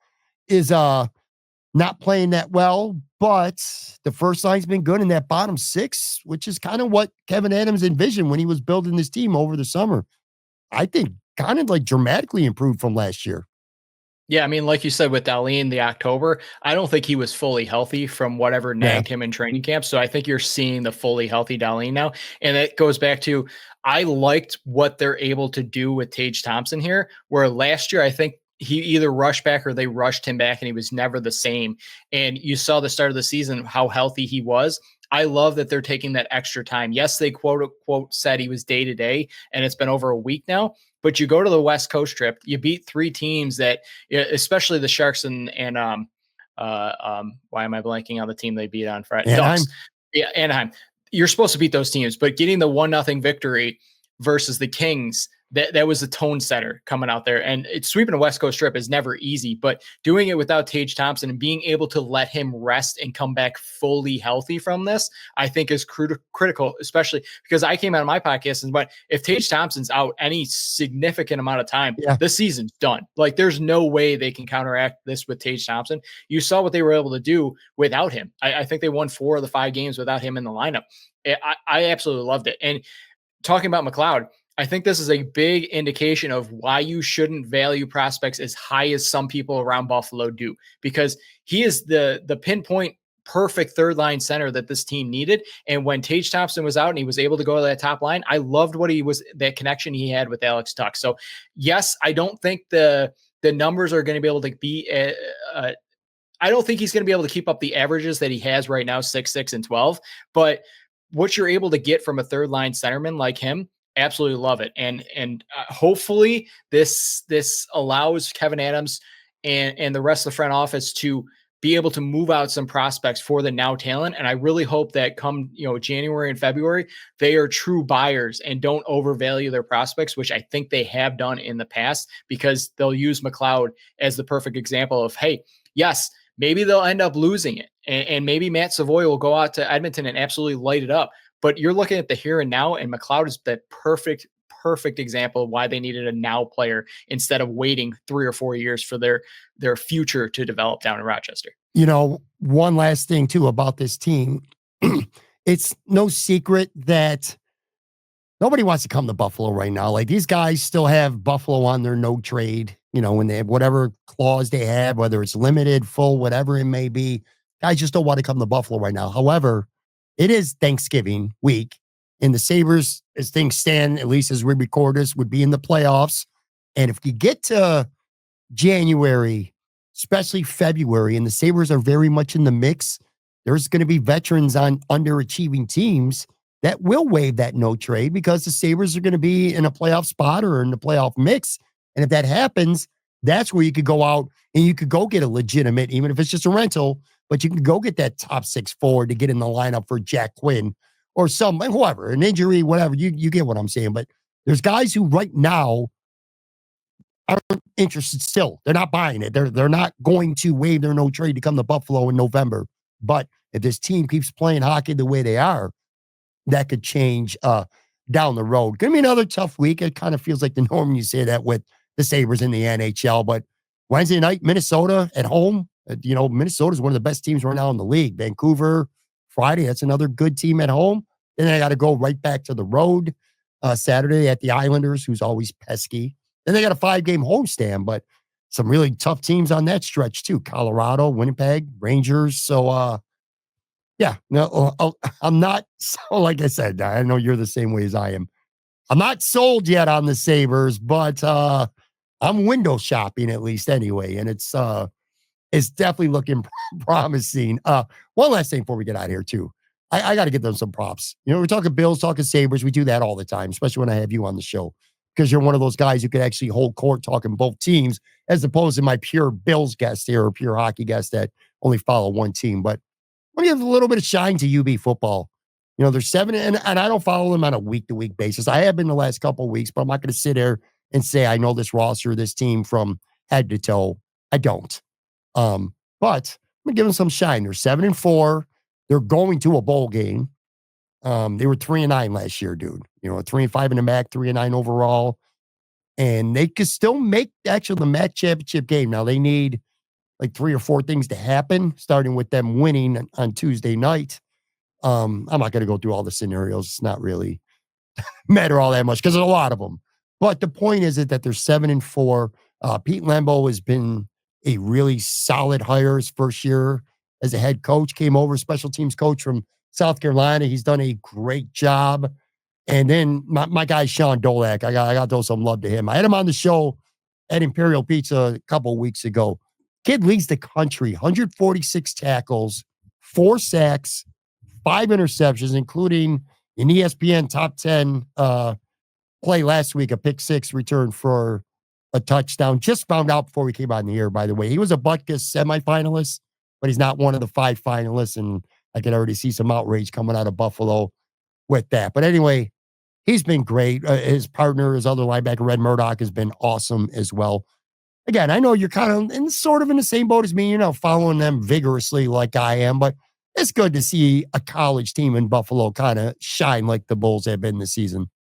is not playing that well. But the first line's been good in that bottom 6, which is kind of what Kevin Adams envisioned when he was building this team over the summer. I think kind of like dramatically improved from last year. Yeah, I mean, like you said with Dahlin, the October, I don't think he was fully healthy from whatever nagged him in training camp. So I think you're seeing the fully healthy Dahlin now. And it goes back to, I liked what they're able to do with Tage Thompson here, where last year I think he either rushed back or they rushed him back and he was never the same. And you saw the start of the season, how healthy he was. I love that they're taking that extra time. Yes, they quote unquote said he was day to day, and it's been over a week now. But you go to the West Coast trip, you beat 3 teams that, especially the Sharks and why am I blanking on the team they beat on Friday? Anaheim. Anaheim. You're supposed to beat those teams, but getting the 1-0 victory versus the Kings that was a tone setter coming out there. And sweeping a West Coast trip is never easy, but doing it without Tage Thompson and being able to let him rest and come back fully healthy from this, I think is critical, especially because I came out of my podcast and went, if Tage Thompson's out any significant amount of time, the season's done. Like, there's no way they can counteract this with Tage Thompson. You saw what they were able to do without him. I think they won 4 of the 5 games without him in the lineup. I absolutely loved it. And talking about McLeod, I think this is a big indication of why you shouldn't value prospects as high as some people around Buffalo do, because he is the pinpoint perfect third line center that this team needed. And when Tage Thompson was out and he was able to go to that top line, I loved that connection he had with Alex Tuch. So yes, I don't think the numbers are going to be able to be, I don't think he's going to be able to keep up the averages that he has right now, 6, and 12, but what you're able to get from a third line centerman like him, absolutely love it. And hopefully this allows Kevin Adams and the rest of the front office to be able to move out some prospects for the now talent. And I really hope that come, January and February, they are true buyers and don't overvalue their prospects, which I think they have done in the past, because they'll use McLeod as the perfect example of, hey, yes, maybe they'll end up losing it. And maybe Matt Savoy will go out to Edmonton and absolutely light it up. But you're looking at the here and now, and McLeod is that perfect example of why they needed a now player instead of waiting 3 or 4 years for their future to develop down in Rochester. One last thing too about this team. It's no secret that nobody wants to come to Buffalo right now. Like, these guys still have Buffalo on their no trade, when they have whatever clause they have, whether it's limited, full, whatever it may be. Guys just don't want to come to Buffalo right now. However, it is Thanksgiving week, and the Sabres, as things stand, at least as we record this, would be in the playoffs. And if you get to January, especially February, and the Sabres are very much in the mix, there's going to be veterans on underachieving teams that will waive that no trade, because the Sabres are going to be in a playoff spot or in the playoff mix. And if that happens, that's where you could go out and you could go get a legitimate, even if it's just a rental, but you can go get that top 6 forward to get in the lineup for Jack Quinn or whoever, an injury, whatever. You get what I'm saying. But there's guys who right now aren't interested still. They're not buying it. They're not going to waive their no trade to come to Buffalo in November. But if this team keeps playing hockey the way they are, that could change down the road. Going to be another tough week. It kind of feels like the norm when you say that with the Sabres in the NHL. But Wednesday night, Minnesota at home. Minnesota is one of the best teams right now in the league. Vancouver, Friday, that's another good team at home. Then they got to go right back to the road Saturday at the Islanders, who's always pesky. Then they got a 5-game homestand, but some really tough teams on that stretch too. Colorado, Winnipeg, Rangers. So, I'm not, so like I said, I know you're the same way as I am. I'm not sold yet on the Sabres, but I'm window shopping at least anyway. And it's definitely looking promising. One last thing before we get out of here too. I got to give them some props. We're talking Bills, talking Sabres. We do that all the time, especially when I have you on the show, because you're one of those guys who could actually hold court talking both teams, as opposed to my pure Bills guest here or pure hockey guest that only follow one team. But let me give a little bit of shine to UB football. They're 7, and I don't follow them on a week-to-week basis. I have been the last couple of weeks, but I'm not going to sit there and say I know this roster, this team from head to toe. I don't. But I'm going to give them some shine. They're 7-4. They're going to a bowl game. They were 3-9 last year, dude. 3-5 in the MAC, 3-9 overall. And they could still make actually the MAC championship game. Now they need like 3 or 4 things to happen, starting with them winning on Tuesday night. I'm not going to go through all the scenarios. It's not really matter all that much because there's a lot of them. But the point is that they're 7-4. Pete Lembo has been a really solid hire his first year as a head coach. Came over, special teams coach from South Carolina. He's done a great job. And then my guy, Sean Dolak, I got to throw some love to him. I had him on the show at Imperial Pizza a couple of weeks ago. Kid leads the country, 146 tackles, 4 sacks, 5 interceptions, including an ESPN top 10 play last week, a pick 6 return for a touchdown. Just found out before we came on the air, by the way. He was a Butkus semifinalist, but he's not one of the 5 finalists, and I can already see some outrage coming out of Buffalo with that. But anyway, He's been great. His partner, his other linebacker, Red Murdoch, has been awesome as well. Again, I know you're kind of sort of in the same boat as me, following them vigorously like I am, but it's good to see a college team in Buffalo kind of shine like the Bulls have been this season.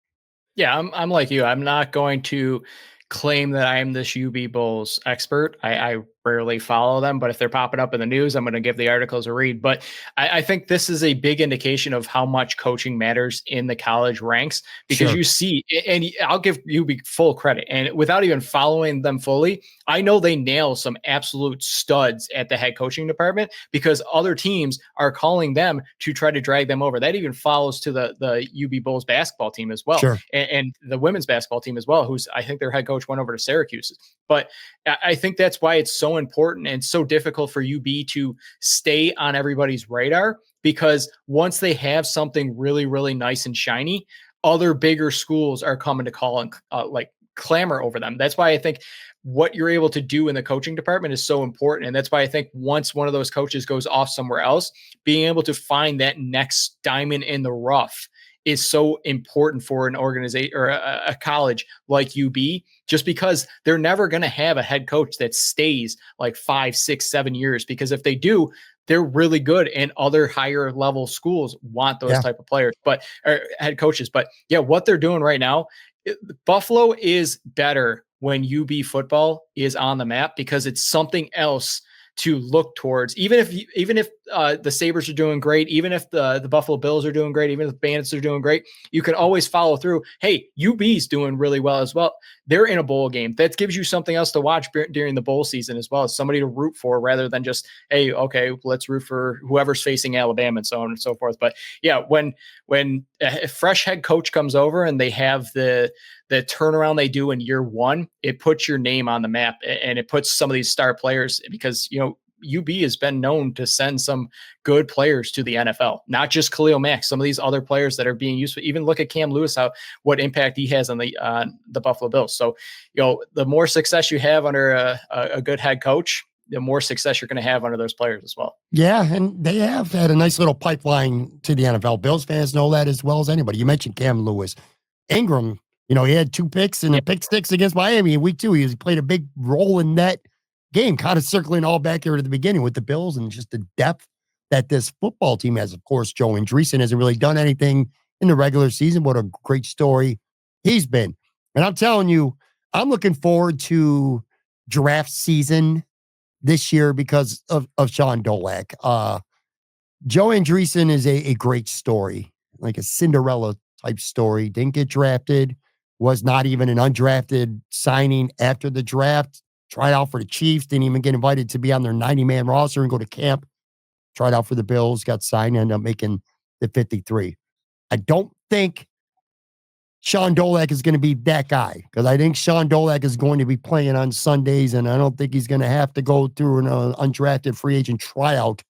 Yeah, I'm like you. I'm not going to claim that I am this UB Bulls expert. I rarely follow them, but if they're popping up in the news, I'm going to give the articles a read. But I think this is a big indication of how much coaching matters in the college ranks, because you see, and I'll give UB full credit, and without even following them fully, I know they nail some absolute studs at the head coaching department, because other teams are calling them to try to drag them over. That even follows to the UB Bulls basketball team as well, and the women's basketball team as well, who's, I think their head coach went over to Syracuse. But I think that's why it's so important and so difficult for UB to stay on everybody's radar, because once they have something really, really nice and shiny, other bigger schools are coming to call and clamor over them. That's why I think what you're able to do in the coaching department is so important. And that's why I think once one of those coaches goes off somewhere else, being able to find that next diamond in the rough is so important for an organization or a college like UB, just because they're never going to have a head coach that stays like 5, 6, 7 years, because if they do, they're really good, and other higher level schools want those type of players, but head coaches. But yeah, what they're doing right now, Buffalo is better when UB football is on the map, because it's something else to look towards. Even if the Sabres are doing great, even if the Buffalo Bills are doing great, even if the Bandits are doing great, you can always follow through. Hey, UB's doing really well as well. They're in a bowl game. That gives you something else to watch during the bowl season as well, as somebody to root for, rather than just, hey, okay, let's root for whoever's facing Alabama and so on and so forth. But yeah, when a fresh head coach comes over and they have the turnaround they do in year one, it puts your name on the map, and it puts some of these star players, because, UB has been known to send some good players to the NFL, not just Khalil Mack, some of these other players that are being used. Even look at Cam Lewis, what impact he has on the Buffalo Bills. So, the more success you have under a good head coach, the more success you're going to have under those players as well. Yeah, and they have had a nice little pipeline to the NFL. Bills fans know that as well as anybody. You mentioned Cam Lewis. Ingram, he had 2 picks and a pick 6 against Miami in week 2. He played a big role in that game, kind of circling all back here at the beginning with the Bills, and just the depth that this football team has. Of course, Joe Andreessen hasn't really done anything in the regular season. What a great story he's been. And I'm telling you, I'm looking forward to draft season this year because of Sean Dolak. Joe Andreessen is a great story, like a Cinderella type story. Didn't get drafted, was not even an undrafted signing after the draft. Tried out for the Chiefs, didn't even get invited to be on their 90-man roster and go to camp. Tried out for the Bills, got signed, ended up making the 53. I don't think Sean Dolak is going to be that guy, because I think Sean Dolak is going to be playing on Sundays, and I don't think he's going to have to go through an undrafted free agent tryout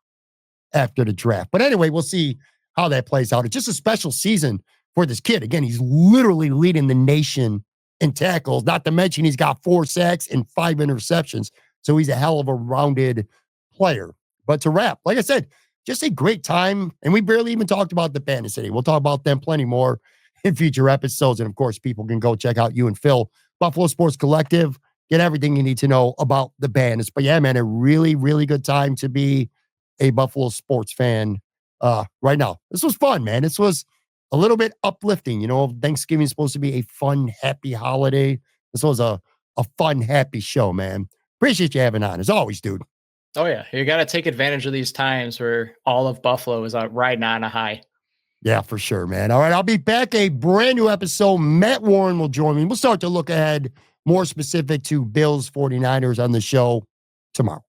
after the draft. But anyway, we'll see how that plays out. It's just a special season for this kid. Again, he's literally leading the nation in tackles, not to mention he's got 4 sacks and 5 interceptions. So he's a hell of a rounded player. But to wrap, like I said, just a great time. And we barely even talked about the Bandits today. We'll talk about them plenty more in future episodes. And of course, people can go check out you and Phil, Buffalo Sports Collective, get everything you need to know about the Bandits. But yeah, man, a really, really good time to be a Buffalo sports fan right now. This was fun, man. This was a little bit uplifting. Thanksgiving is supposed to be a fun, happy holiday. This was a fun, happy show, man. Appreciate you having on, as always, dude. Oh, yeah. You got to take advantage of these times where all of Buffalo is riding on a high. Yeah, for sure, man. All right, I'll be back. A brand new episode. Matt Warren will join me. We'll start to look ahead, more specific to Bills 49ers on the show tomorrow.